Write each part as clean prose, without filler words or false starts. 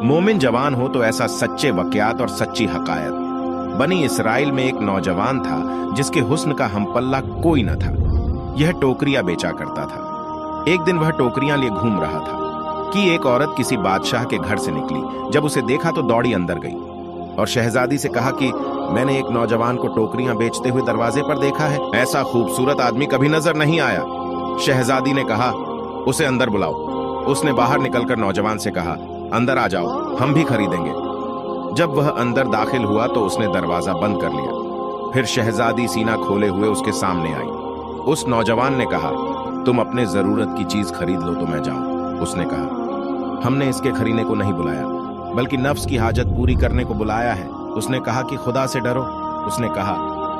मोमिन जवान हो तो ऐसा सच्चे वक़ियात और सच्ची हकायत। बनी इसराइल में एक नौजवान था जिसके हुस्न का हमपल्ला कोई न था। यह टोकरियां बेचा करता था। एक दिन वह टोकरियां लिए घूम रहा था कि एक औरत किसी बादशाह के घर से निकली। जब उसे देखा तो दौड़ी अंदर गई और शहजादी से कहा कि मैंने एक नौजवान को टोकरियां बेचते हुए दरवाजे पर देखा है। ऐसा खूबसूरत आदमी कभी नजर नहीं आया। शहजादी ने कहा, उसे अंदर बुलाओ। उसने बाहर निकलकर नौजवान से कहा, अंदर आ जाओ, हम भी खरीदेंगे। जब वह अंदर दाखिल हुआ तो उसने दरवाजा बंद कर लिया। फिर शहजादी सीना खोले हुए उसके सामने आई। उस नौजवान ने कहा, तुम अपने जरूरत की चीज खरीद लो तो मैं जाऊं। उसने कहा, हमने इसके खरीदने को नहीं बुलाया, बल्कि नफ्स की हाजत पूरी करने को बुलाया है। उसने कहा कि खुदा से डरो। उसने कहा,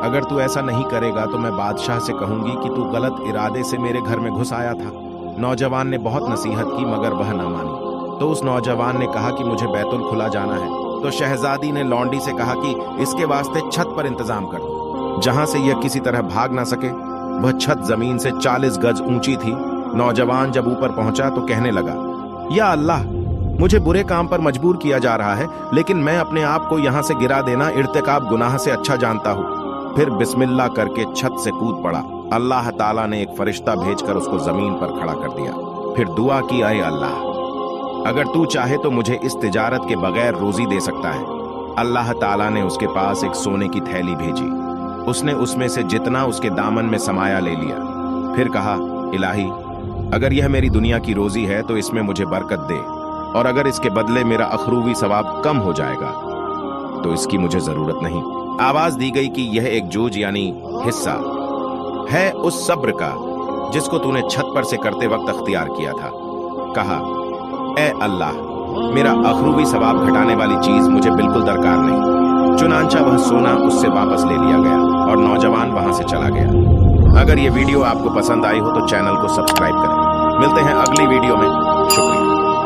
अगर तू ऐसा नहीं करेगा तो मैं बादशाह से कहूंगी कि तू गलत इरादे से मेरे घर में घुस आया था। नौजवान ने बहुत नसीहत की मगर वह न मानी। तो उस नौजवान ने कहा कि मुझे बैतुल खुला जाना है। तो शहजादी ने लौंडी से कहा कि इसके वास्ते छत पर इंतजाम कर दो, जहां से यह किसी तरह भाग ना सके। वह छत जमीन से 40 गज ऊंची थी। नौजवान जब ऊपर पहुंचा तो कहने लगा, या अल्लाह, मुझे बुरे काम पर मजबूर किया जा रहा है, लेकिन मैं अपने आप को यहां से गिरा देना इर्तिकाब गुनाह से अच्छा जानता हूं। फिर बिस्मिल्लाह करके छत से कूद पड़ा। अल्लाह ताला ने एक फरिश्ता भेजकर उसको जमीन पर खड़ा कर दिया। फिर दुआ की, अय अल्लाह, अगर तू चाहे तो मुझे इस तिजारत के बगैर रोजी दे सकता है। अल्लाह ताला ने उसके पास एक सोने की थैली भेजी। उसने उसमें से जितना उसके दामन में समाया ले लिया। फिर कहा, इलाही, अगर यह मेरी दुनिया की रोजी है तो इसमें मुझे बरकत दे, और अगर इसके बदले मेरा अखरूवी सवाब कम हो जाएगा तो इसकी मुझे जरूरत नहीं। आवाज दी गई कि यह एक जूज यानी हिस्सा है उस सब्र का जिसको तूने छत पर से करते वक्त अख्तियार किया था। कहा, ए अल्लाह, मेरा अखरूवी सवाब घटाने वाली चीज मुझे बिल्कुल दरकार नहीं। चुनांचा वह सोना उससे वापस ले लिया गया और नौजवान वहां से चला गया। अगर यह वीडियो आपको पसंद आई हो तो चैनल को सब्सक्राइब करें। मिलते हैं अगली वीडियो में। शुक्रिया।